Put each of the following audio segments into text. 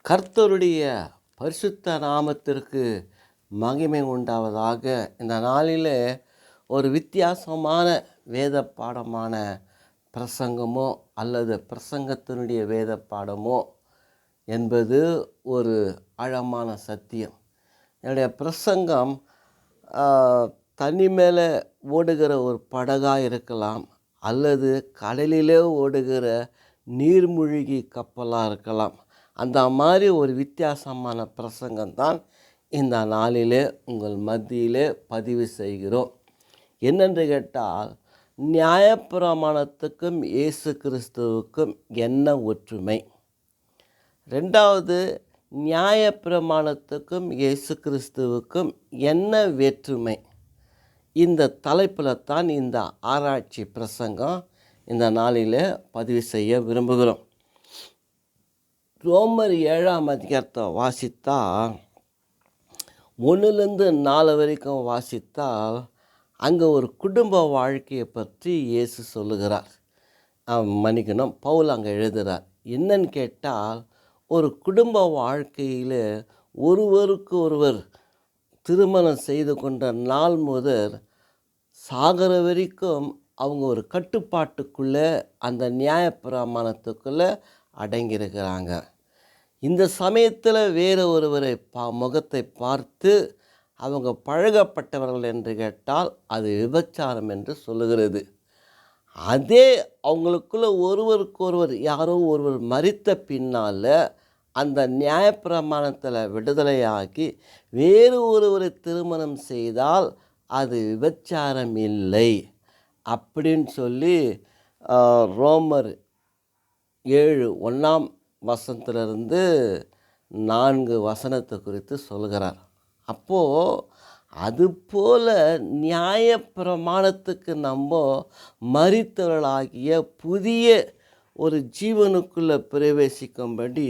கர்த்தருடைய பரிசுத்த நாமத்திற்கு மகிமை உண்டாவதாக. இந்த நாளில் ஒரு வித்தியாசமான வேத பாடமான பிரசங்கமோ அல்லது பிரசங்கத்தினுடைய வேத பாடமோ என்பது ஒரு ஆழமான சத்தியம். என்னுடைய பிரசங்கம் தண்ணி மேலே ஓடுகிற ஒரு படகாக இருக்கலாம், அல்லது கடலிலே ஓடுகிற நீர்மூழ்கி கப்பலாக இருக்கலாம். அந்த மாதிரி ஒரு வித்தியாசமான பிரசங்கம்தான் இந்த நாளிலே உங்கள் மத்தியிலே பதிவு செய்கிறோம். என்னென்று கேட்டால், நியாயப்பிரமாணத்துக்கும் இயேசு கிறிஸ்துவுக்கும் என்ன ஒற்றுமை? ரெண்டாவது, நியாயப்பிரமாணத்துக்கும் இயேசு கிறிஸ்துவுக்கும் என்ன வேற்றுமை? இந்த தலைப்பில் தான் இந்த ஆராய்ச்சி பிரசங்கம் இந்த நாளில் பதிவு செய்ய விரும்புகிறோம். ரோமர் 7ஆம் அதிகாரத்தை வாசித்தால், 1-4 வரைக்கும் வாசித்தால், அங்கே ஒரு குடும்ப வாழ்க்கையை பற்றி இயேசு சொல்லுகிறார். பவுல் அங்கே எழுதுகிறார். என்னன்னு கேட்டால், ஒரு குடும்ப வாழ்க்கையில் ஒருவருக்கு ஒருவர் திருமணம் செய்து கொண்ட நாள் முதல் சாகிற வரைக்கும் அவங்க ஒரு கட்டுப்பாட்டுக்குள்ளே, அந்த நியாயப்பிரமாணத்துக்குள்ளே அடங்கியிருக்கிறாங்க. இந்த சமயத்தில் வேறு ஒருவரை முகத்தை பார்த்து அவங்க பழகப்பட்டவர்கள் என்று கேட்டால் அது விபச்சாரம் என்று சொல்லுகிறது. அதே அவங்களுக்குள்ள ஒருவருக்கொருவர் யாரோ ஒருவர் மரித்த பின்னால் அந்த நியாயப்பிரமாணத்தில் விடுதலையாகி வேறு ஒருவரை திருமணம் செய்தால் அது விபச்சாரம் இல்லை அப்படின்னு சொல்லி ரோமர் 7:1 வசனத்திலிருந்து 4 வசனத்தை குறித்து சொல்கிறார். அப்போது அதுபோல் நியாயப்பிரமாணத்துக்கு நம்ம மரித்தவர்களாகிய புதிய ஒரு ஜீவனுக்குள்ளே பிரவேசிக்கும்படி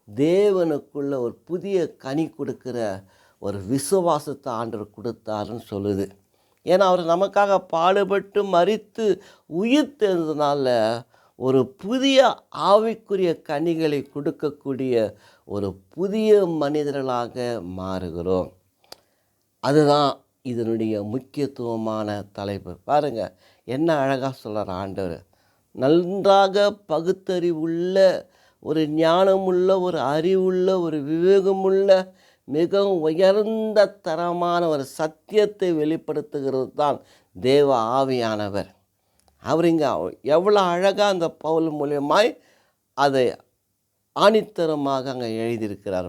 தேவனுக்குள்ள ஒரு புதிய கனி கொடுக்கிற ஒரு விசுவாசத்தை ஆண்டவர் கொடுத்தாருன்னு சொல்லுது. ஏன்னா அவர் நமக்காக பாடுபட்டு மரித்து உயிர்த்தெழுந்ததுனால ஒரு புதிய ஆவிக்குரிய கனிகளை கொடுக்கக்கூடிய ஒரு புதிய மனிதர்களாக மாறுகிறோம். அதுதான் இதனுடைய முக்கியத்துவமான தலைப்பு. பாருங்கள், என்ன அழகாக சொல்கிறார் ஆண்டவர். நன்றாக பகுத்தறிவுள்ள, ஒரு ஞானமுள்ள, ஒரு அறிவுள்ள, ஒரு விவேகமுள்ள, மிகவும் உயர்ந்த தரமான ஒரு சத்தியத்தை வெளிப்படுத்துகிறது தான் தேவ ஆவியானவர். அவர் இங்கே எவ்வளோ அழகாக அந்த பவுல் மூலியமாய் அதை ஆணித்தரமாக அங்கே எழுதியிருக்கிறார்.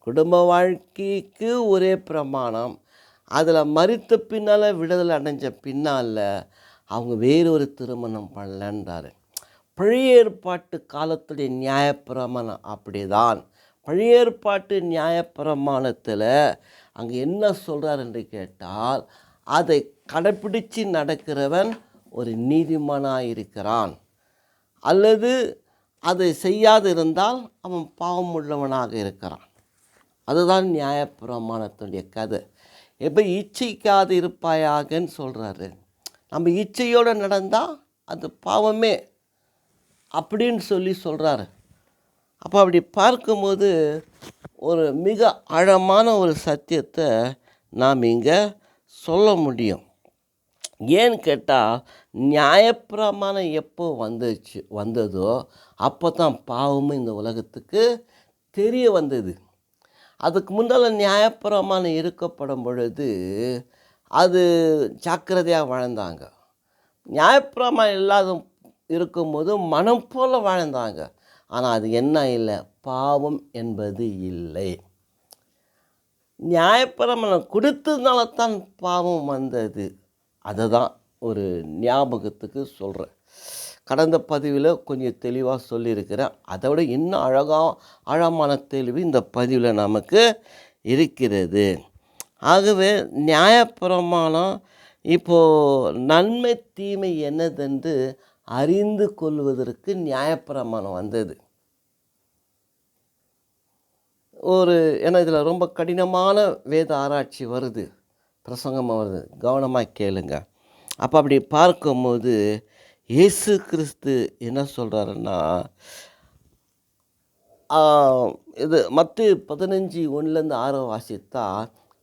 குடும்ப வாழ்க்கைக்கு ஒரே பிரமாணம், அதில் மரித்த பின்னால் விடுதலை அடைஞ்ச பின்னால் அவங்க வேறொரு திருமணம் பண்ணலன்றார். பழைய ஏற்பாட்டு காலத்துடைய நியாயப்பிரமாணம் அப்படி தான். பழைய ஏற்பாட்டு நியாயப்பிரமாணத்தில் அங்கே என்ன சொல்கிறார் என்று கேட்டால், அதை கடைப்பிடித்து நடக்கிறவன் ஒரு நீதிமானாக இருக்கிறான், அல்லது அதை செய்யாது இருந்தால் அவன் பாவம் உள்ளவனாக இருக்கிறான். அதுதான் நியாயப்பிரமாணத்துடைய கதை. எப்போ இச்சைக்காது இருப்பாயாகன்னு சொல்கிறாரு. நம்ம இச்சையோடு நடந்தால் அது பாவமே அப்படின்னு சொல்லி சொல்கிறாரு. அப்போ அப்படி பார்க்கும்போது ஒரு மிக ஆழமான ஒரு சத்தியத்தை நாம் இங்கே சொல்ல முடியும். ஏன்னு கேட்டால், நியாயப்பிரமாணம் எப்போ வந்ததோ அப்போ தான் பாவமும் இந்த உலகத்துக்கு தெரிய வந்தது. அதுக்கு முன்னால் நியாயப்பிரமாணம் இருக்கப்படும் பொழுது அது ஜாக்கிரதையாக வாழ்ந்தாங்க. நியாயப்பிரமாணம் இல்லாத இருக்கும்போது மனம் போல் வாழ்ந்தாங்க. ஆனால் அது என்ன இல்லை, பாவம் என்பது இல்லை. நியாயப்பிரமாணம் கொடுத்ததுனால தான் பாவம் வந்தது. அதை தான் ஒரு ஞாபகத்துக்கு சொல்கிறேன். கடந்த பதிவில் கொஞ்சம் தெளிவாக சொல்லியிருக்கிறேன். அதை விட இன்னும் ஆழமான தெளிவு இந்த பதிவில் நமக்கு இருக்கிறது. ஆகவே நியாயப்பிரமாணம் இப்போது நன்மை தீமை என்னதென்று அறிந்து கொள்வதற்கு நியாயப்பிரமாணம் வந்தது. ஏன்னா இதில் ரொம்ப கடினமான வேத ஆராய்ச்சி வருது, பிரசங்கமாக வருது. கவனமாக கேளுங்க. அப்போ அப்படி பார்க்கும்போது இயேசு கிறிஸ்து என்ன சொல்கிறாருன்னா, ஆ, இது மத்தேயு 15:1-6 வாசித்தா,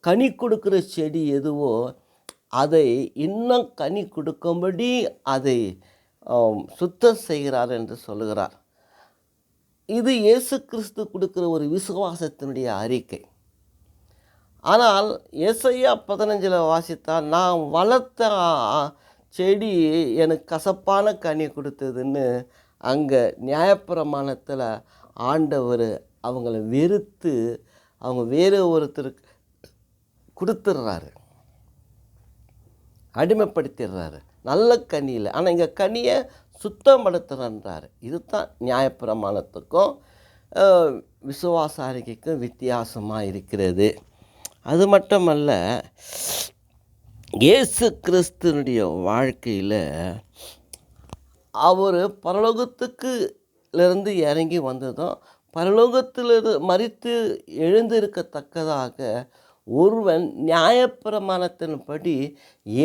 கனி கொடுக்கிற செடி எதுவோ அதை இன்னும் கனி கொடுக்கும்படி அதை சுத்தம் செய்கிறார் என்று சொல்லுகிறார். இது இயேசு கிறிஸ்து கொடுக்கிற ஒரு விசுவாசத்தினுடைய அறிக்கை. ஆனால் ஏசாயா 15 வாசித்தால், நான் வளர்த்த செடி எனக்கு கசப்பான கனி கொடுத்ததுன்னு அங்கே நியாயப்பிரமாணத்தில் ஆண்டவர் அவங்கள வெறுத்து அவங்க வேறு ஒருத்தருக்கு கொடுத்துட்றாரு, அடிமைப்படுத்திடுறாரு. நல்ல கனி இல்லை, ஆனால் இங்கே கனியை சுத்தப்படுத்துறன்றாரு. இதுதான் நியாயப்பிரமாணத்துக்கும் விசுவாச அறிக்கைக்கும் வித்தியாசமாக இருக்கிறது. அது மட்டுமல்ல, இயேசு கிறிஸ்துனுடைய வாழ்க்கையில் அவர் பரலோகத்துக்குலேருந்து இறங்கி வந்ததும், பரலோகத்திலிருந்து மரித்து எழுந்திருக்கத்தக்கதாக ஒருவன் நியாயப்பிரமாணத்தின்படி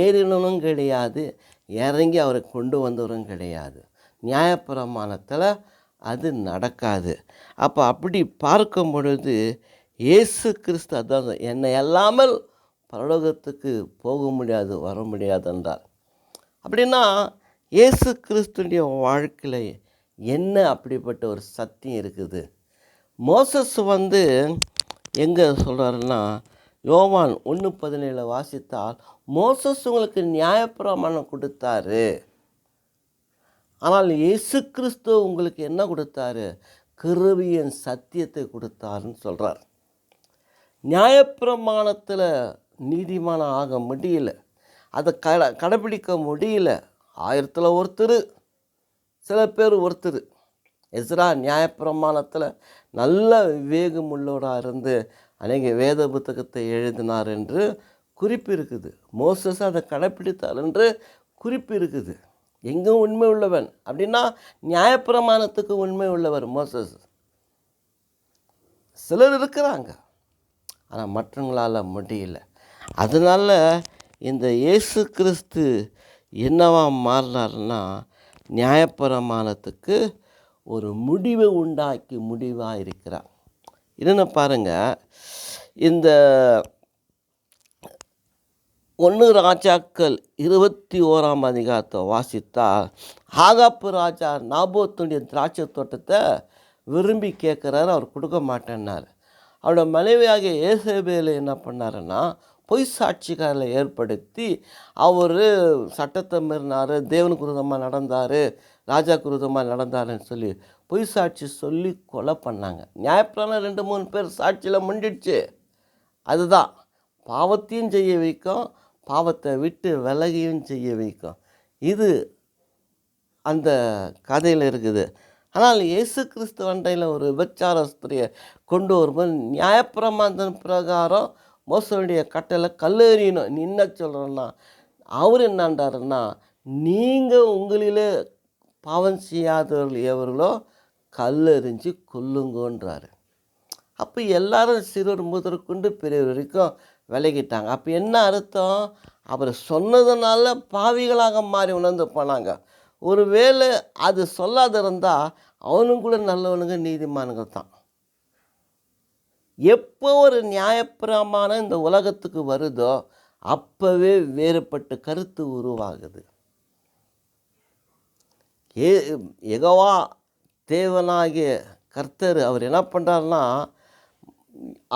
ஏறினனும் கிடையாது, இறங்கி அவரை கொண்டு வந்தவரும் கிடையாது. நியாயப்பிரமாணத்தில் அது நடக்காது. அப்போ அப்படி பார்க்கும் பொழுது இயேசு கிறிஸ்து அதான், என்னை அல்லாமல் பரலோகத்துக்கு போக முடியாது, வர முடியாது என்றார். அப்படின்னா இயேசு கிறிஸ்துடைய வாழ்க்கையில் என்ன அப்படிப்பட்ட ஒரு சத்தியம் இருக்குது? மோசஸ் எங்கே சொல்கிறாருன்னா, யோவான் 1:17 வாசித்தால், மோசஸ் உங்களுக்கு நியாயப்பிரமாணம் கொடுத்தாரு, ஆனால் இயேசு கிறிஸ்து உங்களுக்கு என்ன கொடுத்தாரு? கிருபையின் சத்தியத்தை கொடுத்தாருன்னு சொல்கிறார். நியாயப்பிரமாணத்தில் நீதிமானம் ஆக முடியல, அதை கடைப்பிடிக்க முடியல. 1000 ஒருத்தர், சில பேர் ஒருத்தர். எஸ்ரா நியாயப்பிரமாணத்தில் நல்ல விவேகம் உள்ளவராக இருந்து அநேக வேத புத்தகத்தை எழுதினார் என்று குறிப்பு இருக்குது. மோசஸ் அதை கடைப்பிடித்தார் என்று குறிப்பு இருக்குது. எங்கும் உண்மை உள்ளவன் அப்படின்னா நியாயப்பிரமாணத்துக்கு உண்மை உள்ளவர் மோசஸ். சிலர் இருக்கிறாங்க, ஆனால் மற்றவங்களால் முடியல. அதனால் இந்த இயேசு கிறிஸ்து என்னவா மாறினார்னா, நியாயப்பிரமாணத்துக்கு ஒரு முடிவை உண்டாக்கி முடிவாக இருக்கிறார். என்னென்ன பாருங்கள், இந்த 1 ராஜாக்கள் 21 வாசித்தால், ஆகாப்பு ராஜா நாபோத்துடைய திராட்சை தோட்டத்தை விரும்பி கேட்குறாரு, அவர் கொடுக்க மாட்டேன்னார். அவரோட மனைவியாகிய ஏசபேல் என்ன பண்ணாருன்னா, பொய் சாட்சிக்காரரை ஏற்படுத்தி அவர் சட்டத்தை மீறினார், தேவனுக்கு விரோதமாக நடந்தார், ராஜாக்கு விரோதமாக நடந்தாருன்னு சொல்லி பொய் சாட்சி சொல்லி கொலை பண்ணாங்க. நியாயப்பிரமாணம் 2-3 பேர் சாட்சியில் முண்டிடுச்சு. அதுதான் பாவத்தையும் செய்ய வைக்கும், பாவத்தை விட்டு விலகியும் செய்ய வைக்கும். இது அந்த கதையில் இருக்குது. ஆனால் இயேசு கிறிஸ்து அண்டையில் ஒரு விபச்சார ஸ்திரியை கொண்டு வரும்போது நியாயப்பிரமாணத்தின் பிரகாரம் மோசனுடைய கட்டளை கல்லெறியணும். நீ என்ன சொல்கிறன்னா, அவர் என்னன்றாருன்னா, நீங்கள் உங்களிலே பாவம் செய்யாதவர்கள் எவர்களோ கல்லெறிஞ்சு கொல்லுங்கன்றாரு. அப்போ எல்லாரும் சிறுவர் முதற்கொண்டு பெரியவர் வரைக்கும் விலகிட்டாங்க. அப்போ என்ன அர்த்தம்? அவர் சொன்னதுனால பாவிகளாக மாறி உணர்ந்து போனாங்க. ஒருவேளை அது சொல்லாத இருந்தால் அவனும் கூட நல்லவனுங்க, நீதிமானுங்க தான். எப்போ ஒரு நியாயப்பிரமாணம் இந்த உலகத்துக்கு வருதோ அப்போவே வேறுபட்ட கருத்து உருவாகுது. யெகோவா தேவனாகிய கர்த்தர் அவர் என்ன பண்ணுறாருன்னா,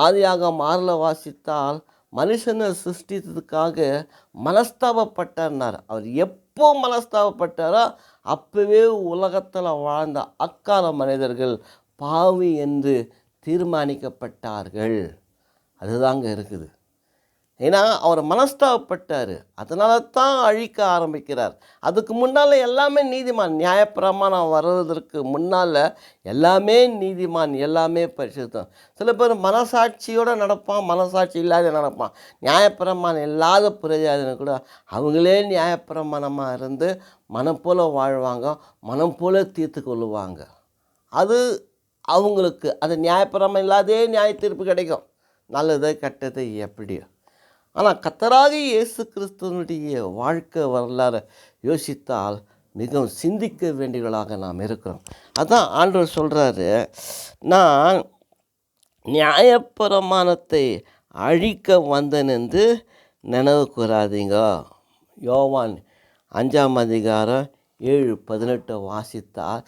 ஆதியாகமம் 6 வாசித்தால், மனுஷனை சிருஷ்டித்ததுக்காக மனஸ்தாபப்பட்டார். அவர் எப்போ மனஸ்தாபப்பட்டாரோ அப்போவே உலகத்தில் வாழ்ந்த அக்கால மனிதர்கள் பாவி என்று தீர்மானிக்கப்பட்டார்கள். அதுதாங்க இருக்குது. ஏன்னா அவர் மனஸ்தாபப்பட்டார், அதனால தான் அழிக்க ஆரம்பிக்கிறார். அதுக்கு முன்னால் எல்லாமே நீதிமான். நியாயப்பிரமாணம் வர்றதற்கு முன்னால் எல்லாமே நீதிமான், எல்லாமே பரிசுத்தம். சில பேர் மனசாட்சியோடு நடப்பான், மனசாட்சி இல்லாத நடப்பான். நியாயப்பிரமாணம் இல்லாத பிரஜாதின கூட அவங்களே நியாயப்பிரமாணமாக இருந்து மனம் போல் வாழ்வாங்க, மனம் போல் தீர்த்து கொள்ளுவாங்க. அது அவங்களுக்கு அது நியாயப்பிரமாணம் இல்லாதே நியாய தீர்ப்பு கிடைக்கும், நல்லது கெட்டது எப்படியோ. ஆனால் கர்த்தராகிய இயேசு கிறிஸ்துவனுடைய வாழ்க்கை வரலாறு யோசித்தால் மிகவும் சிந்திக்க வேண்டியவர்களாக நாம் இருக்கிறோம். அதான் ஆண்டவர் சொல்கிறாரு, நான் நியாயப்பிரமாணத்தை அழிக்க வந்தேன் என்று நினைவு கூறாதீங்க. யோவான் 5:7-18 வாசித்தால்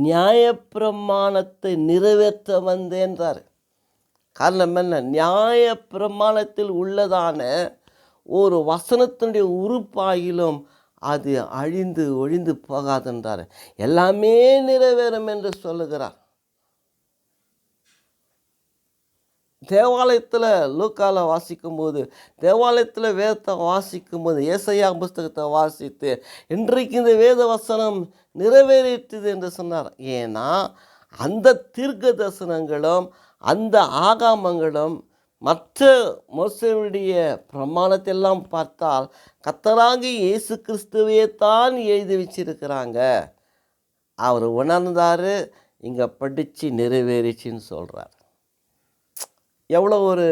நியாயப்பிரமாணத்தை நிறைவேற்ற வந்தேன்றார். காரணம் என்ன? நியாயப்பிரமாணத்தில் உள்ளதான ஒரு வசனத்தினுடைய உறுப்பாயிலும் அது அழிந்து ஒழிந்து போகாதென்றார். எல்லாமே நிறைவேறும் என்று சொல்லுகிறார். தேவாலயத்தில் லூக்கால வாசிக்கும்போது, தேவாலயத்தில் வேதத்தை வாசிக்கும்போது, ஏசாயா புஸ்தகத்தை வாசித்து இன்றைக்கு இந்த வேத வசனம் நிறைவேறிட்டது என்று சொன்னார். ஏன்னா அந்த தீர்க்க தரிசனங்களும் அந்த ஆகாமங்களும் மற்ற மோசேயுடைய பிரமாணத்தை எல்லாம் பார்த்தால் கர்த்தராகிய இயேசு கிறிஸ்துவையே தான் எழுதி வச்சிருக்கிறாங்க. அவர் உணர்ந்தார், இங்கே படித்து நிறைவேறிச்சின்னு சொல்கிறார். எவ்வளோ ஒரு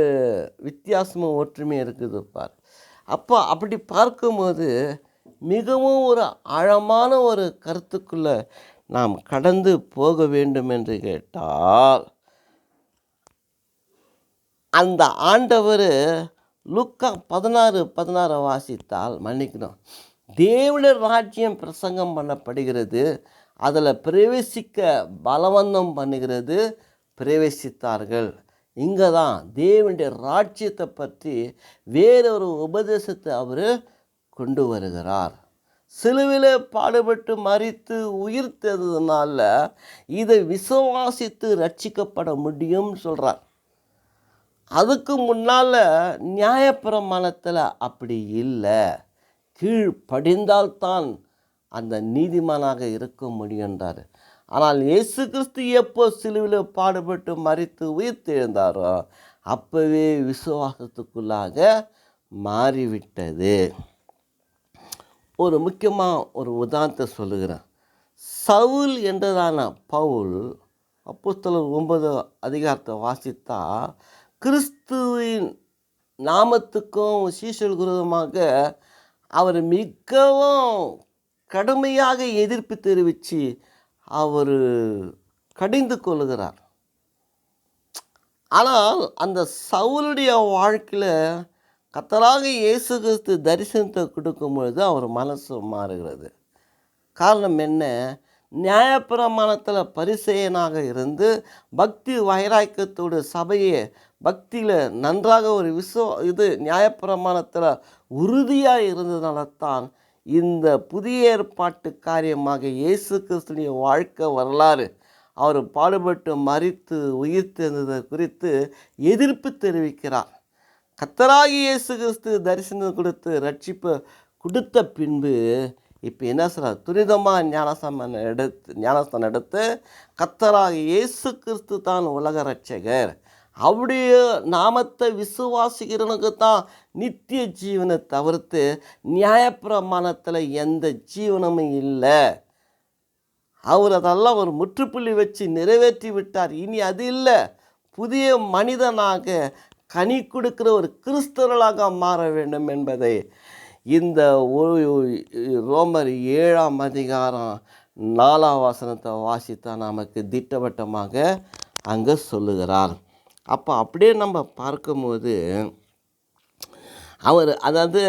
வித்தியாசமும் ஒற்றுமை இருக்குது பார். அப்போ அப்படி பார்க்கும்போது மிகவும் ஒரு ஆழமான ஒரு கருத்துக்குள்ளே நாம் கடந்து போக வேண்டும் என்று கேட்டால், அந்த ஆண்டவர் லூக்கா 16:16 வாசித்தால், மன்னிக்கணும், தேவனுடைய ராஜ்யம் பிரசங்கம் பண்ணப்படுகிறது, அதில் பிரவேசிக்க பலவந்தம் பண்ணுகிறது, பிரவேசித்தார்கள். இங்கே தான் தேவனுடைய ராஜ்யத்தை பற்றி வேறொரு உபதேசத்தை அவர் கொண்டு வருகிறார். சிலுவையில் பாடுபட்டு மரித்து உயிர்த்ததுனால இதை விசுவாசித்து ரட்சிக்கப்பட முடியும்னு சொல்கிறார். அதுக்கு முன்னால் நியாயப்பிரமாணத்தில் அப்படி இல்லை. கீழ்ப்படிந்தால்தான் அந்த நீதிமானாக இருக்க முடியுன்றார். ஆனால் இயேசு கிறிஸ்து எப்போ சிலுவையில் பாடுபட்டு மரித்து உயிர்த்தெழுந்தாரோ அப்போவே விசுவாசத்துக்குள்ளாக மாறிவிட்டது. ஒரு முக்கியமாக ஒரு உதாரணத்தை சொல்லுகிறேன். சவுல் என்றதான பவுல், அப்போஸ்தலர் 9 வாசித்தா, கிறிஸ்துவின் நாமத்துக்கும் சீஷர்களுக்கு விரோதமாக அவர் மிகவும் கடுமையாக எதிர்ப்பு தெரிவித்து அவர் கடிந்து கொள்கிறார். ஆனால் அந்த சவுலுடைய வாழ்க்கையில் கர்த்தராகிய இயேசு கிறிஸ்து தரிசனத்தை கொடுக்கும் பொழுது அவர் மனசு மாறுகிறது. காரணம் என்ன? நியாயப்பிரமாணத்தில் பரிசேயனாக இருந்து பக்தி வைராக்கியத்தோடு சபையை பக்தியில் நன்றாக ஒரு நியாயப்பிரமாணத்தில் உறுதியாக இருந்ததுனால தான் இந்த புதிய ஏற்பாட்டு காரியமாக இயேசு கிறிஸ்துடைய வாழ்க்கை வரலாறு, அவர் பாடுபட்டு மரித்து உயிர்த்தெழுந்தது குறித்து எதிர்ப்பு தெரிவிக்கிறார். கர்த்தராகிய இயேசு கிறிஸ்து தரிசனம் கொடுத்து ரட்சிப்பு கொடுத்த பின்பு இப்போ என்ன சொல்கிறார்? துரிதமாக ஞானஸ்தானம் எடுத்து கர்த்தராகிய இயேசு கிறிஸ்து தான் உலக ரட்சகர், அவருடைய நாமத்தை விசுவாசிக்கிறவனுக்கு தான் நித்திய ஜீவனை தவிர்த்து நியாயப்பிரமாணத்தில் எந்த ஜீவனமும் இல்லை. அவர் அதெல்லாம் ஒரு முற்றுப்புள்ளி வச்சு நிறைவேற்றி விட்டார். இனி அது இல்லை. புதிய மனிதனாக கனி கொடுக்கிற ஒரு கிறிஸ்தவர்களாக மாற வேண்டும் என்பதை இந்த ரோமர் 7:4 வாசித்தா நமக்கு திட்டவட்டமாக அங்கே சொல்லுகிறார். அப்போ அப்படியே நம்ம பார்க்கும்போது அவர் அதாவது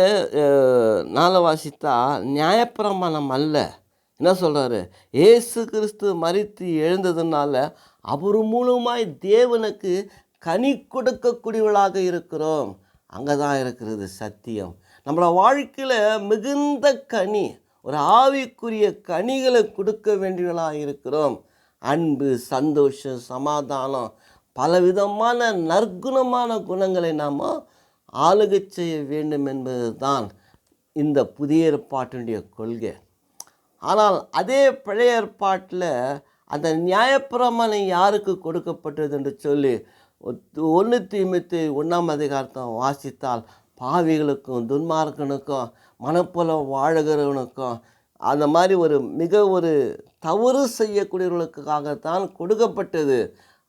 4 வாசித்தா நியாயப்பிரமாணம் அல்ல, என்ன சொல்கிறாரு? இயேசு கிறிஸ்து மரித்து எழுந்ததுனால அவர் மூலமாய் தேவனுக்கு கனி கொடுக்கக்கூடியவர்களாக இருக்கிறோம். அங்கே தான் இருக்கிறது சத்தியம். நம்மளோட வாழ்க்கையில் மிகுந்த கனி, ஒரு ஆவிக்குரிய கனிகளை கொடுக்க வேண்டியவர்களாக இருக்கிறோம். அன்பு, சந்தோஷம், சமாதானம், பலவிதமான நற்குணமான குணங்களை நாம் ஆளுகை செய்ய வேண்டும் என்பது தான் இந்த புதிய ஏற்பாட்டினுடைய கொள்கை. ஆனால் அதே பழைய ஏற்பாட்டில் அந்த நியாயப்பிரமாணம் யாருக்கு கொடுக்கப்பட்டது என்று சொல்லி 1 தீமோத்தேயு 1 வாசித்தால், பாவிகளுக்கும் துன்மார்க்கனுக்கும் மனப்போல வாழுகிறவனுக்கும் அந்த மாதிரி ஒரு தவறு செய்யக்கூடியவர்களுக்காகத்தான் கொடுக்கப்பட்டது.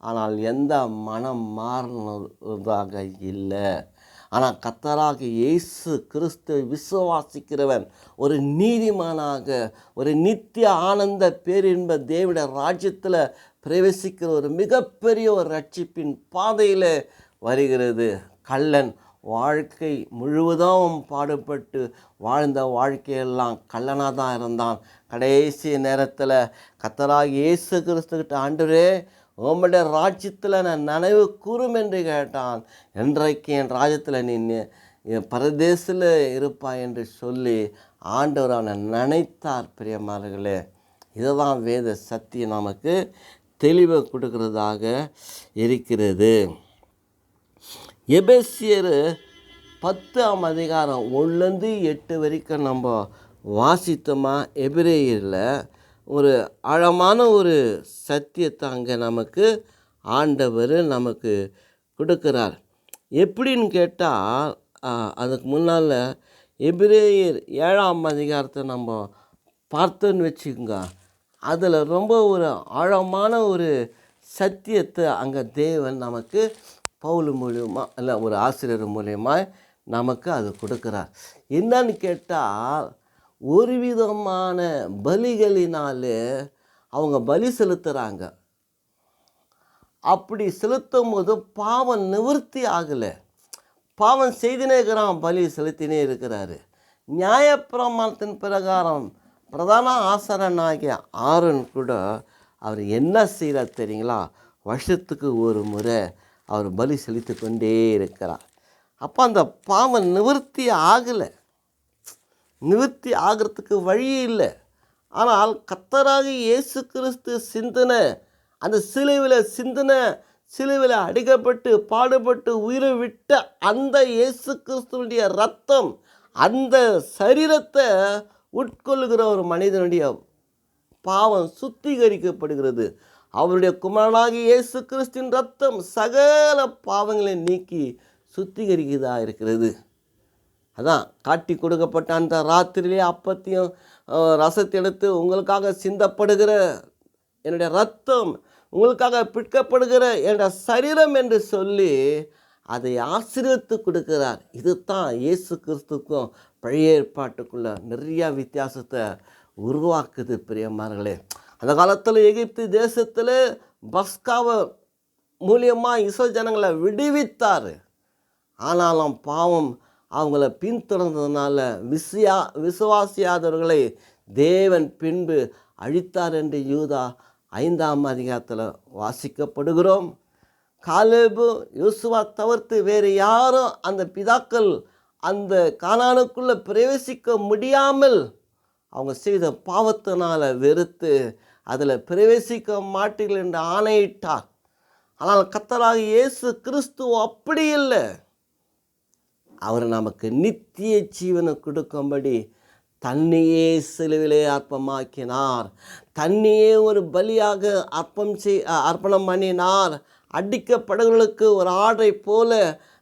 ஆனால் எந்த மனம் மாறினதாக இல்லை. ஆனால் கர்த்தராகிய இயேசு கிறிஸ்துவை விசுவாசிக்கிறவன் ஒரு நீதிமானாக, ஒரு நித்திய ஆனந்த பேரின்ப தேவனுடைய ராஜ்யத்தில் பிரவேசிக்கிற ஒரு மிகப்பெரிய ஒரு ரட்சிப்பின் பாதையில் வருகிறது. கள்ளன் வாழ்க்கை முழுவதும் பாடுபட்டு வாழ்ந்த வாழ்க்கையெல்லாம் கள்ளனாக தான் இருந்தான். கடைசி நேரத்தில் கர்த்தராகிய இயேசு கிறிஸ்துக்கிட்ட, ஆண்டவரே உம்முடைய ராஜ்யத்தில் நான் நினைவு கூறும் என்று கேட்டான். என்றைக்கு என் ராஜ்யத்தில் நீ பரதேசில் இருப்பாய் என்று சொல்லி ஆண்டவர் அவனை நினைத்தார். பிரியமானவர்களே, இதுதான் வேத சத்தியம் நமக்கு தெளிவை கொடுக்கிறதாக இருக்கிறது. எபேசியர் 10ஆம் அதிகாரம் 1-8 வரைக்கும் நம்ம வாசித்தோமா, எபிரேயரில் ஒரு ஆழமான ஒரு சத்தியத்தை அங்கே நமக்கு ஆண்டவர் நமக்கு கொடுக்குறார். எப்படின்னு கேட்டால், அதுக்கு முன்னால் எபிரேயர் 7ஆம் அதிகாரத்தை நம்ம பார்த்தோன்னு வச்சுக்கோங்க. அதில் ரொம்ப ஒரு ஆழமான ஒரு சத்தியத்தை அங்கே தேவன் நமக்கு பவுல் மூலியமாக, இல்லை ஒரு ஆசிரியர் மூலியமாக நமக்கு அது கொடுக்குறார். என்னன்னு கேட்டால், ஒரு விதமான பலிகளினாலே அவங்க பலி செலுத்துகிறாங்க. அப்படி செலுத்தும் போது பாவம் நிவர்த்தி ஆகலை. பாவம் செய்தினே இருக்கிறான், பலி செலுத்தினே இருக்கிறாரு. நியாயப்பிரமாணத்தின் பிரகாரம் பிரதான ஆசாரியனாகிய ஆரோன் கூட அவர் என்ன செய்கிறார் தெரியுங்களா? வருஷத்துக்கு ஒரு முறை அவர் பலி செலுத்தி கொண்டே இருக்கிறார். அப்போ அந்த பாவம் நிவர்த்தி ஆகலை, நிவர்த்தி ஆகிறதுக்கு வழி இல்லை. ஆனால் கர்த்தராகிய இயேசு கிறிஸ்து சிந்தின அந்த சிலுவையில் அடிக்கப்பட்டு பாடுபட்டு உயிரை விட்ட அந்த இயேசு கிறிஸ்துவனுடைய ரத்தம், அந்த சரீரத்தை உட்கொள்ளுகிற ஒரு மனிதனுடைய பாவம் சுத்திகரிக்கப்படுகிறது. அவருடைய குமாரனாகிய இயேசு கிறிஸ்துவின் ரத்தம் சகல பாவங்களை நீக்கி சுத்திகரிக்கிறதா இருக்கிறது. அதான் காட்டி கொடுக்கப்பட்ட அந்த ராத்திரியிலே அப்பத்தையும் ரசத்தை எடுத்து, உங்களுக்காக சிந்தப்படுகிற என்னுடைய ரத்தம், உங்களுக்காக பிற்கப்படுகிற என்னுடைய சரீரம் என்று சொல்லி அதை ஆசீர்வதித்து கொடுக்கிறார். இது தான் இயேசு கிறிஸ்துக்கும் பழைய ஏற்பாட்டுக்குள்ள நிறைய வித்தியாசத்தை உருவாக்குது. பிரியமானவர்களே, அந்த காலத்தில் எகிப்து தேசத்தில் பஸ்காவை மூலியமாக இஸ்ரவேல் ஜனங்களை விடுவித்தார். ஆனாலும் பாவம் அவங்கள பின்தொடர்ந்ததுனால விசுவாசியாதவர்களை தேவன் பின்பு அழித்தார் என்று யூதா 5ஆம் அதிகாரத்தில் வாசிக்கப்படுகிறோம். காலேபு யோசுவா தவிர்த்து வேறு யாரும் அந்த பிதாக்கள் அந்த கானானுக்குள்ளே பிரவேசிக்க முடியாமல் அவங்க செய்த பாவத்தினால் வெறுத்து அதில் பிரவேசிக்க மாட்டீர்கள் என்று ஆணையிட்டார். ஆனால் கர்த்தராகிய இயேசு கிறிஸ்து அப்படி இல்லை. அவர் நமக்கு நித்திய ஜீவனை கொடுக்கும்படி தன்னையே சிலுவிலே அர்ப்பணமாக்கினார். தன்னையே ஒரு பலியாக அர்ப்பணம் பண்ணினார். அடிக்கப்படுகளுக்கு ஒரு ஆடை போல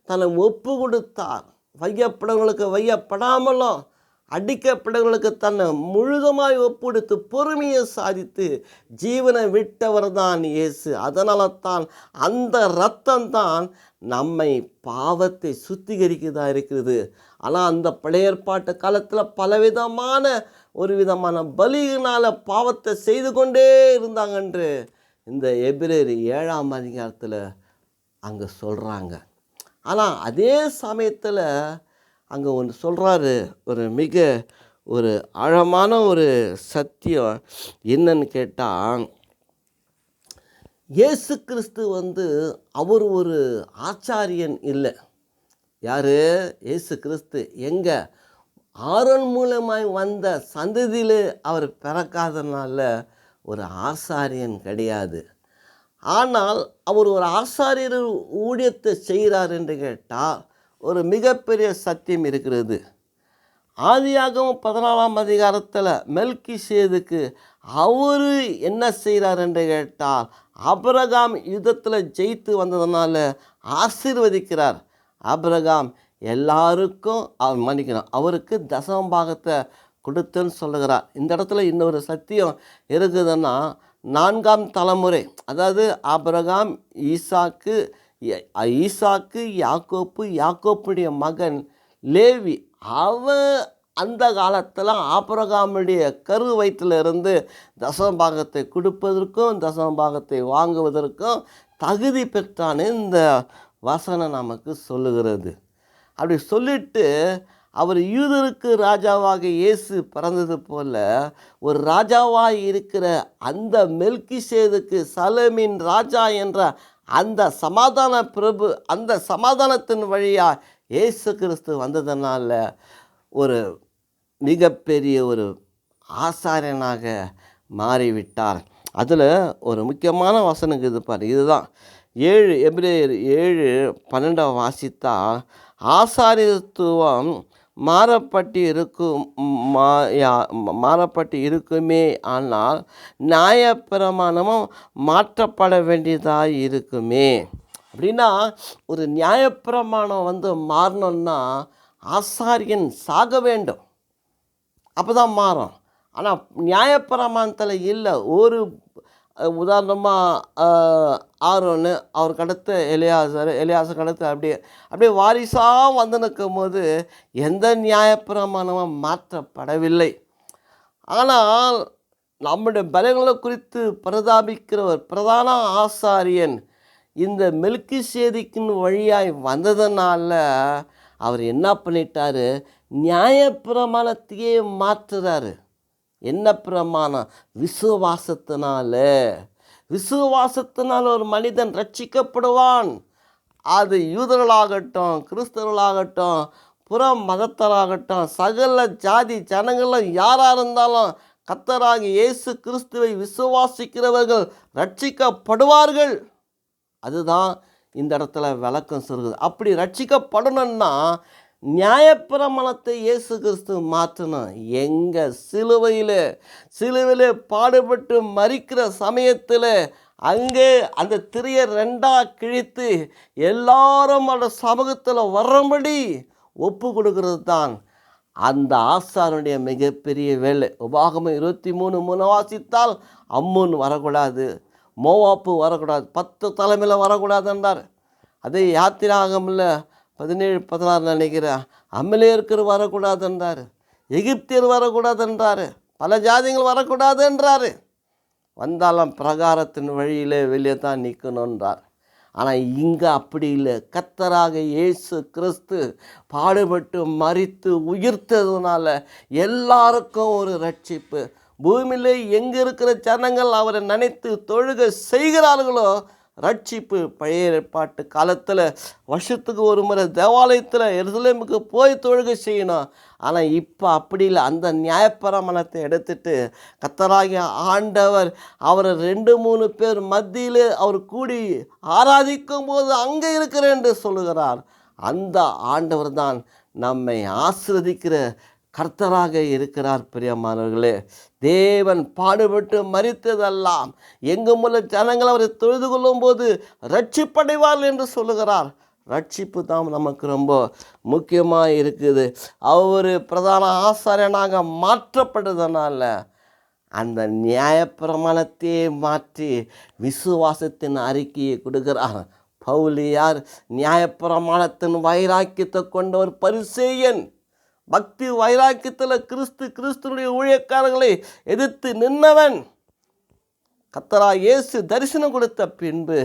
தன்னை ஒப்பு கொடுத்தார். வையப்படங்களுக்கு வையப்படாமலும் அடிக்கப்படங்களுக்கு தன்னை முழுதுமாய் ஒப்புடுத்து பொறுமையை சாதித்து ஜீவனை விட்டவர் தான் இயேசு. அதனால தான் அந்த இரத்தம் தான் நம்மை பாவத்தை சுத்திகரிக்கிறதா இருக்கிறது. ஆனால் அந்த பழைய ஏற்பாட்டு காலத்தில் பலவிதமான ஒரு விதமான பலியினால் பாவத்தை செய்து கொண்டே இருந்தாங்க என்று இந்த எபிரேயர் 7ஆம் அதிகாரத்தில் அங்கே சொல்கிறாங்க. ஆனால் அதே சமயத்தில் அங்கே ஒன்று சொல்கிறாரு, ஒரு ஆழமான ஒரு சத்தியம் என்னன்னு கேட்டால், இயேசு கிறிஸ்து அவர் ஒரு ஆச்சாரியன் இல்லை. யார்? இயேசு கிறிஸ்து எங்கே? ஆரோன் மூலமாய் வந்த சந்ததியில் அவர் பிறக்காதனால ஒரு ஆசாரியன் கிடையாது. ஆனால் அவர் ஒரு ஆசாரியர் ஊழியத்தை செய்கிறார் என்று கேட்டால் ஒரு மிகப்பெரிய சத்தியம் இருக்கிறது. ஆதியாகமம் 14ஆம் அதிகாரத்தில் மெல்கிசேதேக்கு அவர் என்ன செய்கிறார் என்று கேட்டால், ஆபிரகாம் யுத்தத்தில் ஜெயித்து வந்ததுனால ஆசீர்வதிக்கிறார். ஆபிரகாம் எல்லாருக்கும் மன்னிக்கணும், அவருக்கு தசமபாகத்தை கொடுத்துன்னு சொல்லுகிறார். இந்த இடத்துல இன்னொரு சத்தியம் இருக்குதுன்னா, 4ஆம் தலைமுறை, அதாவது ஆபிரகாம், ஈசாக்கு, ஈசாக்கு, யாக்கோப்பு, யாக்கோப்புடைய மகன் லேவி. அவன் அந்த காலத்தில் ஆபிரகாமுடைய கரு வயிற்றிலிருந்து தசமபாகத்தை கொடுப்பதற்கும் தசமபாகத்தை வாங்குவதற்கும் தகுதி பெற்றான்னு இந்த வசனம் நமக்கு சொல்லுகிறது. அப்படி சொல்லிட்டு அவர் யூதருக்கு ராஜாவாக இயேசு பிறந்தது போல ஒரு ராஜாவாக இருக்கிற அந்த மெல்கிசேதுக்கு சலேமின் ராஜா என்ற அந்த சமாதான பிரபு, அந்த சமாதானத்தின் வழியாக இயேசு கிறிஸ்து வந்ததுனால ஒரு மிகப்பெரிய ஒரு ஆசாரியனாக மாறிவிட்டார். அதில் ஒரு முக்கியமான வசனம் இது பாரு, இதுதான் 7 எபிரேயர் 7:12 வாசித்தா, ஆசாரியத்துவம் மாறப்பட்டு இருக்குமே, ஆனால் நியாயப்பிரமாணமும் மாற்றப்பட வேண்டியதாக இருக்குமே. அப்படின்னா ஒரு நியாயப்பிரமாணம் மாறணும்னா ஆசாரியன் சாக வேண்டும், அப்போ தான் மாறும். ஆனால் நியாயப்பிரமாணத்தில் இல்லை. ஒரு உதாரணமாக ஆரோன்னு, அவருக்கு அடுத்து எலியாசருக்கு அடுத்து அப்படியே வாரிசாக நிற்கும் போது எந்த நியாயப்பிரமாணமும் மாற்றப்படவில்லை. ஆனால் நம்முடைய பலங்களை குறித்து பரிதாபிக்கிற ஒரு பிரதான ஆசாரியன் இந்த மெல்கிசேதேக்கின் வழியாய் வந்ததுனால அவர் என்ன பண்ணிட்டாரு, நியாயப்பிரமாணத்தையே மாற்றுறாரு. என்ன பிரமாணம்? விசுவாசத்தினால் ஒரு மனிதன் ரட்சிக்கப்படுவான். அது யூதர்களாகட்டும், கிறிஸ்தவர்களாகட்டும், புற மதத்தராகட்டும், சகல ஜாதி ஜனங்களும் யாராக இருந்தாலும் கர்த்தராகிய இயேசு கிறிஸ்துவை விசுவாசிக்கிறவர்கள் ரட்சிக்கப்படுவார்கள். அதுதான் இந்த இடத்துல விளக்கம் சொல்கிறது. அப்படி ரட்சிக்கப்படணும்னா நியாயப்பிரமாணத்தை இயேசு கிறிஸ்து மாற்றணும். எங்கள் சிலுவையில் பாடுபட்டு மரிக்கிற சமயத்தில் அங்கே அந்த திரையை 2 கிழித்து எல்லாரும் அந்த சமூகத்தில் வரும்படி ஒப்பு கொடுக்கறது தான் அந்த ஆசாரனுடைய மிகப்பெரிய வேலை. உபாகமம் 23:3 வாசித்தால் அம்மோன் வரக்கூடாது, மோவாப்பு வரக்கூடாது, 10 தலைமையில் வரக்கூடாது என்றார். அதே யாத்திராகமில் 17-16 நினைக்கிறேன், அமலேயர்கள் வரக்கூடாது என்றார், எகிப்தியர் வரக்கூடாது என்றார், பல ஜாதிகள் வரக்கூடாது என்றார். வந்தாலும் பிரகாரத்தின் வழியிலே வெளியே தான் நிற்கணுன்றார். ஆனால் இங்கே அப்படி இல்லை. கர்த்தராக இயேசு கிறிஸ்து பாடுபட்டு மரித்து உயிர்த்ததுனால எல்லாருக்கும் ஒரு ரட்சிப்பு. பூமியிலே எங்கே இருக்கிற ஜனங்கள் அவரை நினைத்து தொழுகை செய்கிறார்களோ ரட்சிப்பு. பழைய ஏற்பாட்டு காலத்தில் வருஷத்துக்கு ஒரு முறை தேவாலயத்தில் எருசலேமுக்கு போய் தொழுகை செய்யணும். ஆனால் இப்போ அப்படி இல்லை. அந்த நியாயப்பிரமாணத்தை எடுத்துட்டு கர்த்தராகிய ஆண்டவர் அவரை 2-3 பேர் மத்தியில் அவர் கூடி ஆராதிக்கும் போது அங்கே இருக்கிறேன் என்று சொல்லுகிறார். அந்த ஆண்டவர் தான் நம்மை ஆசீர்வதிக்கிற கர்த்தராக இருக்கிறார். பிரியமானவர்களே, தேவன் பாடுபட்டு மரித்ததெல்லாம் எங்குமுள்ள ஜனங்கள் அவரை தொழுது கொள்ளும் போது ரட்சிப்படைவார்கள் என்று சொல்லுகிறார். ரட்சிப்பு தான் நமக்கு ரொம்ப முக்கியமாக இருக்குது. அவர் பிரதான ஆசாரியனாக மாற்றப்படுறதுனால அந்த நியாயப்பிரமாணத்தையே மாற்றி விசுவாசத்தின் அறிக்கையை கொடுக்கிறார். பவுல் யார்? நியாயப்பிரமாணத்தின் வைராக்கியத்தை கொண்ட ஒரு பரிசேயன். பக்தி வைராக்கியத்தில் கிறிஸ்துனுடைய ஊழியக்காரர்களை எதிர்த்து நின்னவன். கர்த்தராகிய இயேசு தரிசனம் கொடுத்த பின்பு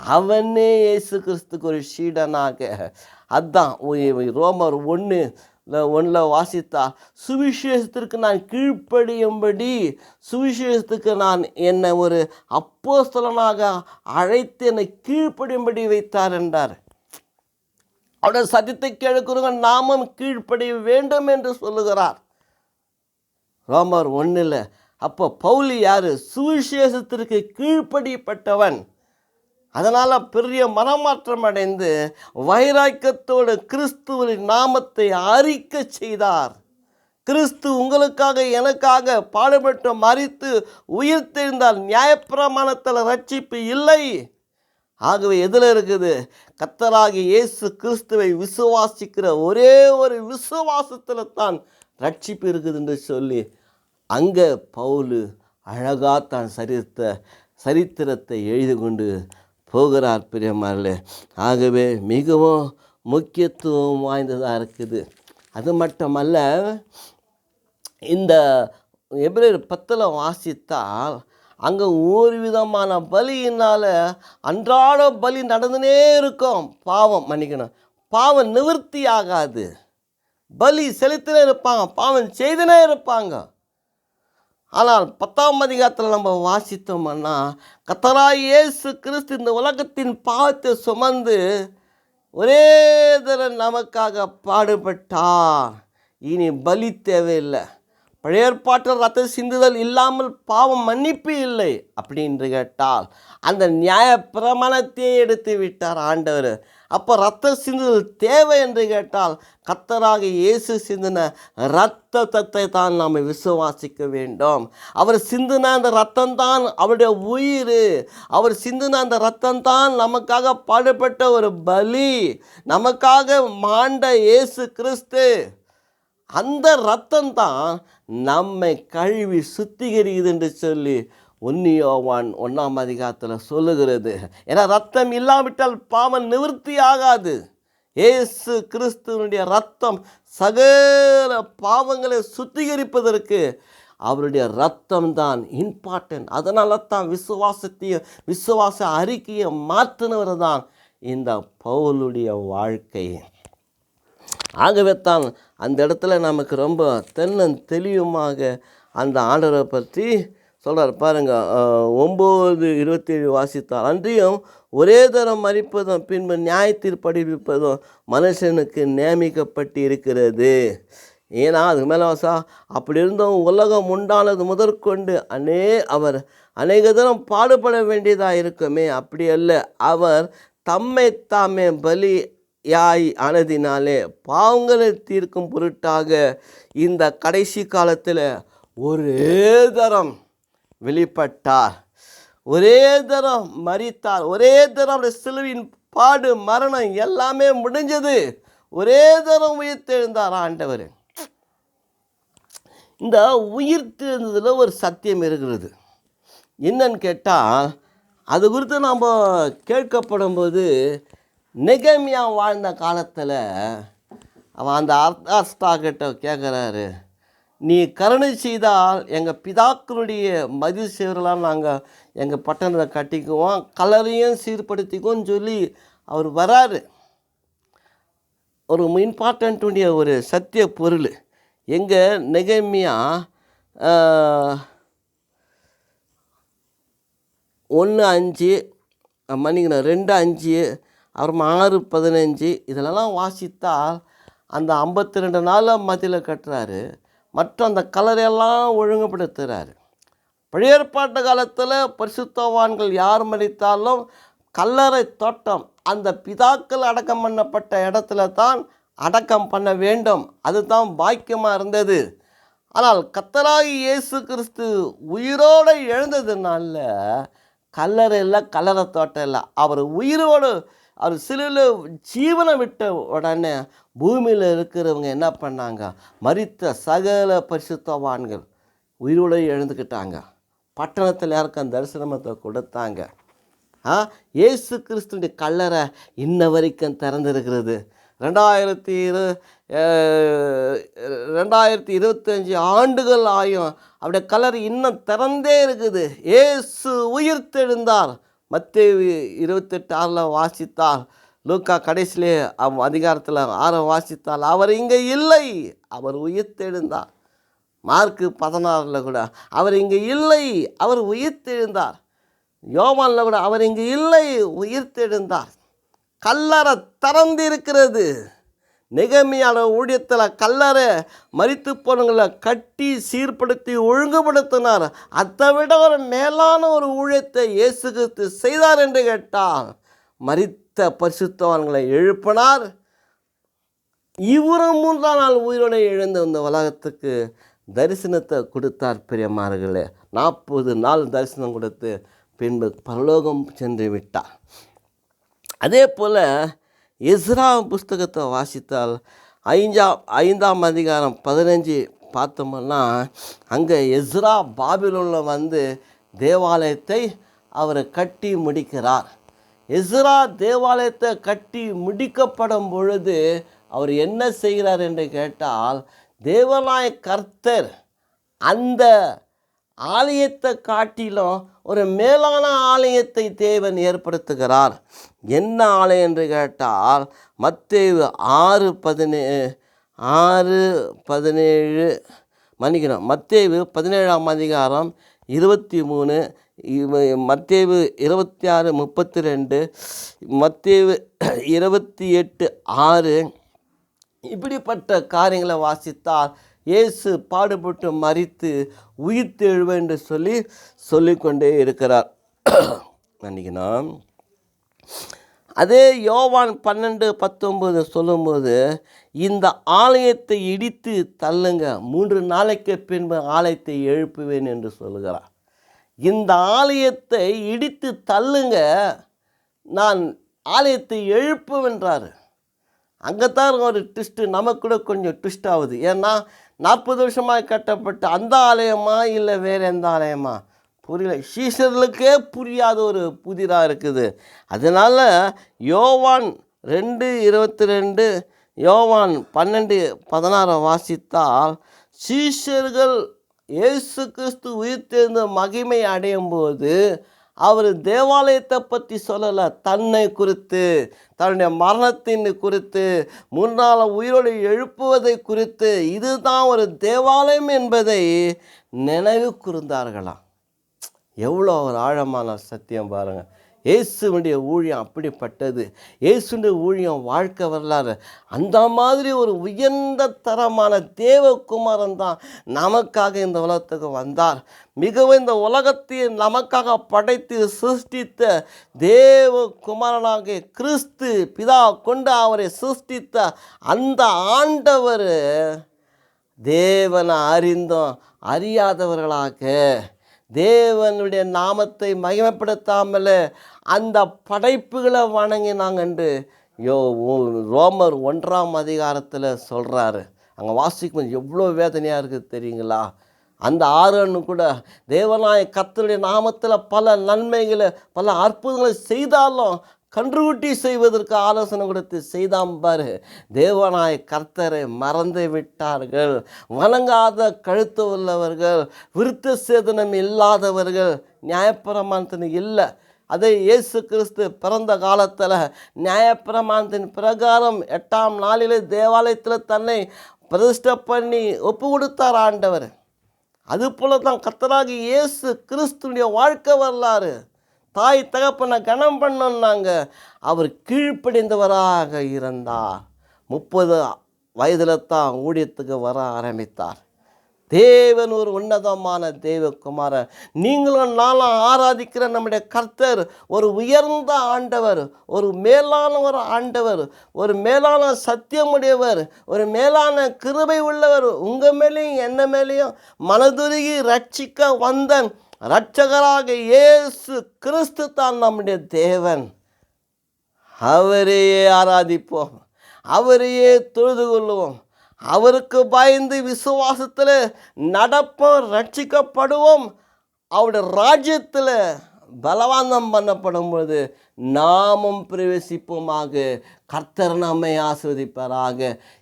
அவனே இயேசு கிறிஸ்துக்கு ஒரு சீடனாக, அதான் ரோமர் 1:1 வாசித்தா, சுவிசேஷத்திற்கு நான் கீழ்ப்படியும்படி, சுவிசேஷத்துக்கு நான் என்னை ஒரு அப்போஸ்தலனாக அழைத்து என்னை கீழ்ப்படியும்படி வைத்தார் என்றார். அவருடைய சத்தியத்தை கேட்கிறவங்க நாமும் கீழ்ப்படிய வேண்டும் என்று சொல்லுகிறார் ரோமர் 1. அப்போ பவுல் யார்? சுவிசேஷத்திற்கு கீழ்ப்படிப்பட்டவன். அதனால் பெரிய மனமாற்றம் அடைந்து வைராக்கியத்தோடு கிறிஸ்துவின் நாமத்தை அறிக்கை செய்தார். கிறிஸ்து உங்களுக்காக எனக்காக பாடுபட்டு மரித்து உயிர்த்தெழுந்தால் நியாயப்பிரமாணத்தில் ரட்சிப்பு இல்லை. ஆகவே எதில் இருக்குது? கர்த்தராகிய இயேசு கிறிஸ்துவை விசுவாசிக்கிற ஒரே ஒரு விசுவாசத்தில் தான் ரட்சிப்பு இருக்குது என்று சொல்லி அங்கே பவுல் அழகாக தான் சரித்திரத்தை எழுதி கொண்டு போகிறார் பிரியமானவர்களே. ஆகவே மிகவும் முக்கியத்துவம் வாய்ந்ததாக இருக்குது. அது மட்டுமல்ல, இந்த எபிரேயர் 10 வாசித்தால் அங்கே ஒரு விதமான பலியினால் அன்றாட பலி நடந்துனே இருக்கும். பாவம் நிவர்த்தி ஆகாது. பலி செலுத்தினே இருப்பாங்க, பாவம் செய்துனே இருப்பாங்க. ஆனால் 10ஆம் அதிகாரத்தில் நம்ம வாசித்தோம்னா, கர்த்தராகிய இயேசு கிறிஸ்து இந்த உலகத்தின் பாவத்தை சுமந்து ஒரே தடவை நமக்காக பாடுபட்டார். இனி பலி தேவையில்லை. பழைய ஏற்பாட்டில் ரத்த சிந்துதல் இல்லாமல் பாவம் மன்னிப்பு இல்லை அப்படின்னு கேட்டால் அந்த நியாய பிரமாணத்தையே எடுத்து விட்டார் ஆண்டவர். அப்போ ரத்த சிந்துதல் தேவை என்று கேட்டால் கர்த்தராக இயேசு சிந்தின இரத்தத்தை தான் நாம் விசுவாசிக்க வேண்டும். அவர் சிந்தின அந்த இரத்தம்தான் அவருடைய உயிர். அவர் சிந்தின அந்த இரத்தம்தான் நமக்காக பாடுபட்ட ஒரு பலி. நமக்காக மாண்ட இயேசு கிறிஸ்து. அந்த இரத்தம்தான் நம்மை கழுவி சுத்திகரிக்குது என்று சொல்லி 1 யோவான் 1ஆம் அதிகாரத்தில் சொல்லுகிறது. ஏன்னா ரத்தம் இல்லாவிட்டால் பாவம் நிவர்த்தி ஆகாது. இயேசு கிறிஸ்துவனுடைய ரத்தம் சகல பாவங்களை சுத்திகரிப்பதற்கு அவருடைய ரத்தம் தான் இம்பார்ட்டன்ட். அதனால தான் விசுவாச அறிக்கையை மாற்றினவர் தான் இந்த பவுலுடைய வாழ்க்கை. ஆகவே தான் அந்த இடத்துல நமக்கு ரொம்ப தெளிவுமாக அந்த ஆண்டவரை பற்றி சொல்கிறார். பாருங்கள், 9:27 வாசித்தார். அன்றியும் ஒரே தரம் மரிப்பதும் பின்பு நியாயத்தீர்ப்படிவிப்பதும் மனுஷனுக்கு நியமிக்கப்பட்டு இருக்கிறது. ஏன்னா அதுக்கு மேலே அப்படி இருந்தும் உலகம் உண்டானது முதற்கொண்டு அவர் அநேக தரம் பாடுபட வேண்டியதாக இருக்குமே. அப்படி அல்ல, அவர் தம்மை தாமே பலி ஆனதினாலே பாவங்களை தீர்க்கும் பொருட்டாக இந்த கடைசி காலத்தில் ஒரே தரம் வெளிப்பட்டார், ஒரே தரம் மரித்தார், ஒரே தரம் சிலுவையின் பாடு மரணம் எல்லாமே முடிஞ்சது, ஒரே தரம் உயிர்த்தெழுந்தார் ஆண்டவர். இந்த உயிர்த்தெழுந்ததில் ஒரு சத்தியம் இருக்கிறது. என்னன்னு கேட்டால் அது குறித்து நாம் கேட்கப்படும் போது, நெகேமியா வாழ்ந்த காலத்தில் அவன் அந்த அர்த்தாஸ்கிட்ட கேட்குறாரு, நீ கருணை செய்தால் எங்கள் பிதாக்களுடைய மதில் சேவரெலாம் நாங்கள் எங்கள் பட்டணத்தை கட்டிக்குவோம், கலரையும் சீர்படுத்திக்குவோன்னு சொல்லி அவர் வராரு. ஒரு இம்பார்ட்டண்ட்டுடைய ஒரு சத்திய பொருள். எங்கள் நெகேமியா 1:5 மன்னிக்கணும் 2:5 அப்புறமா 6:15 இதிலெல்லாம் வாசித்தால் அந்த 52 நாளில் மதியில் கட்டுறாரு. மற்ற அந்த கலரையெல்லாம் ஒழுங்குபடுத்துகிறாரு. பழைய ஏற்பாட்டு காலத்தில் பரிசுத்தவான்கள் யார் மரித்தாலும் கல்லறை தோட்டம் அந்த பிதாக்கள் அடக்கம் பண்ணப்பட்ட இடத்துல தான் அடக்கம் பண்ண வேண்டும். அதுதான் பாக்கியமாக இருந்தது. ஆனால் கர்த்தராகிய இயேசு கிறிஸ்து உயிரோடு எழுந்ததுனால கல்லறை இல்லை, கல்லறை தோட்டம் இல்லை. அவர் உயிரோடு அவர் சிலுவையில் ஜீவனை விட்ட உடனே பூமியில் இருக்கிறவங்க என்ன பண்ணாங்க, மரித்த சகல பரிசுத்தவான்கள் உயிரோடு எழுந்துக்கிட்டாங்க. பட்டணத்தில் யாருக்கும் தரிசனத்தை கொடுத்தாங்க. இயேசு கிறிஸ்துடைய கல்லறை இன்ன வரைக்கும் திறந்திருக்கிறது. 2025 ஆண்டுகள் ஆயும் அவருடைய கல்லறை இன்னும் திறந்தே இருக்குது. இயேசு உயிர்த்தெழுந்தார். மத்தேயு 28:6 வாசித்தால், லூக்கா கடைசியிலே அதிகாரத்தில் 6 வாசித்தால், அவர் இங்கே இல்லை, அவர் உயிர்த்தெழுந்தார். மார்க்கு 16 கூட அவர் இங்கே இல்லை, அவர் உயிர்த்தெழுந்தார். யோவானில் கூட அவர் இங்கே இல்லை, உயிர்த்தெழுந்தார். கல்லறை திறந்திருக்கிறது. நெகேமியாவோட ஊழியத்தில் கல்லறை மரித்து போனவங்களை கட்டி சீர்படுத்தி ஒழுங்குபடுத்தினார். அதை விட ஒரு மேலான ஒரு ஊழியத்தை இயேசு கிறிஸ்து செய்தார் என்று கேட்டால், மரித்த பரிசுத்தவான்களை எழுப்பினார். இவரும் 3ஆம் நாள் உயிரோடு எழுந்து இந்த உலகத்துக்கு தரிசனத்தை கொடுத்தார். பிரியமானவர்களே, 40 நாள் தரிசனம் கொடுத்து பின்பு பரலோகம் சென்று விட்டார். அதே போல் எஸ்ரா புஸ்தகத்தை வாசித்தால் 5ஆம் அதிகாரம் 15 பார்த்தோம்னா, அங்கே எஸ்ரா பாபிலோனில் வந்து தேவாலயத்தை அவர் கட்டி முடிக்கிறார். எஸ்ரா தேவாலயத்தை கட்டி முடிக்கப்படும் பொழுது அவர் என்ன செய்கிறார் என்று கேட்டால், தேவனாய கர்த்தர் அந்த ஆலயத்தை காட்டிலும் ஒரு மேலான ஆலயத்தை தேவன் ஏற்படுத்துகிறார். என்ன ஆலயம் என்று கேட்டால், மத்தேயு 6:17 மன்னிக்கணும், மத்தேயு 17ஆம் அதிகாரம் 23, மத்தேயு 26:32, மத்தேயு 28:6 இப்படிப்பட்ட காரியங்களை வாசித்தால் இயேசு பாடுபட்டு மரித்து உயிர்த்தெழுவேன் என்று சொல்லிக்கொண்டே இருக்கிறார். மன்னிக்கணும். அதே யோவான் 12:19 சொல்லும்போது, இந்த ஆலயத்தை இடித்து தள்ளுங்க, 3 நாளைக்கு பின்பு ஆலயத்தை எழுப்புவேன் என்று சொல்லுகிறார். இந்த ஆலயத்தை இடித்து தள்ளுங்க, நான் ஆலயத்தை எழுப்புவென்றார். அங்கே தான் ஒரு ட்விஸ்ட்டு, நமக்கு கூட கொஞ்சம் ட்விஸ்ட் ஆகுது. ஏன்னா 40 வருஷமாக கட்டப்பட்ட அந்த ஆலயமா இல்லை வேறு எந்த ஆலயமா புரியல, சீஷர்களுக்கே புரியாத ஒரு புதிராக இருக்குது. அதனால் யோவான் 2:22, யோவான் 12:16 வாசித்தால், சீஷர்கள் இயேசு கிறிஸ்து உயிர்த்தெழுந்த மகிமை அடையும் போது அவர் தேவாலயத்தை பற்றி சொல்லலை, தன்னை குறித்து, தன்னுடைய மரணத்தின் குறித்து, 3 நாள் உயிரோடு எழுப்புவதை குறித்து, இதுதான் ஒரு தேவாலயம் என்பதை நினைவு கூர்ந்தார்களாம். எவ்வளோ ஒரு ஆழமான சத்தியம் பாருங்கள். இயேசுடைய ஊழியம் அப்படிப்பட்டது. இயேசுடைய ஊழியம் வாழ்க்கை வரலாறு. அந்த மாதிரி ஒரு உயர்ந்த தரமான தேவகுமாரன் தான் நமக்காக இந்த உலகத்துக்கு வந்தார். மிகவும் இந்த உலகத்தை நமக்காக படைத்து சிருஷ்டித்த தேவகுமாரனாகிய கிறிஸ்து பிதா கொண்டு அவரை சிருஷ்டித்த அந்த ஆண்டவர் தேவனை அறிந்தோம் அறியாதவர்களாக, தேவனுடைய நாமத்தை மகிமைப்படுத்தாமல் அந்த படைப்புகளை வணங்கினாங்க என்று ரோமர் 1ஆம் அதிகாரத்தில் சொல்கிறாரு. அங்கே வாசிக்கும் எவ்வளோ வேதனையாக இருக்குது தெரியுங்களா? அந்த ஆரோன் கூட தேவனாய கர்த்தருடைய நாமத்தில் பல நன்மைகளை பல அற்புதங்களை செய்தாலும் கன்றுகுட்டி செய்வதற்கு ஆலோசனை கொடுத்து செய்தாம் பாரு. தேவனாய கர்த்தரை மறந்து விட்டார்கள். வணங்காத கழுத்து உள்ளவர்கள், விருத்த சேதனம் இல்லாதவர்கள், நியாயப்பிரமாணத்தின் இல்லை. அதை இயேசு கிறிஸ்து பிறந்த காலத்தில் நியாயப்பிரமாணத்தின் பிரகாரம் 8ஆம் நாளிலே தேவாலயத்தில் தன்னை பிரதிஷ்டை பண்ணி ஒப்பு கொடுத்தார் ஆண்டவர். அதுபோல தான் கர்த்தராகிய இயேசு கிறிஸ்துடைய வாழ்க்கை வரலாறு. தாய் தகப்பனை கனம் பண்ணோன்னாங்க, அவர் கீழ்ப்படிந்தவராக இருந்தார். 30 வயதில் தான் ஊழியத்துக்கு வர ஆரம்பித்தார். தேவன் ஒரு உன்னதமான தேவகுமாரன். நீங்களும் நானும் ஆராதிக்கிற நம்முடைய கர்த்தர் ஒரு உயர்ந்த ஆண்டவர், ஒரு மேலான ஒரு ஆண்டவர், ஒரு மேலான சத்தியமுடையவர், ஒரு மேலான கிருபை உள்ளவர். உங்கள் மேலேயும் என்ன மேலேயும் மனதுருகி ரட்சிக்க வந்த இரட்சகராக இயேசு கிறிஸ்து தான் நம்முடைய தேவன். அவரையே ஆராதிப்போம், அவரையே தொழுது கொள்ளுவோம், அவருக்கு பயந்து விசுவாசத்தில் நடப்போம், ரட்சிக்கப்படுவோம். அவருடைய ராஜ்யத்தில் பலவாந்தம் பண்ணப்படும் பொழுது நாமும் பிரவேசிப்போமாக. கர்த்தர் நம்மை ஆசீர்வதிப்பாராக.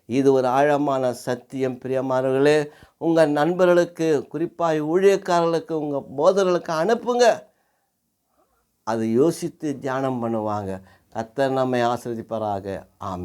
இது ஒரு ஆழமான சத்தியம். பிரியமானவர்களே, உங்கள் நண்பர்களுக்கு, குறிப்பாக ஊழியக்காரர்களுக்கு, உங்கள் போதர்களுக்கு அனுப்புங்க. அதை யோசித்து தியானம் பண்ணுவாங்க. கர்த்தர் நம்மை ஆசீர்வதிப்பாராக. ஆமென்.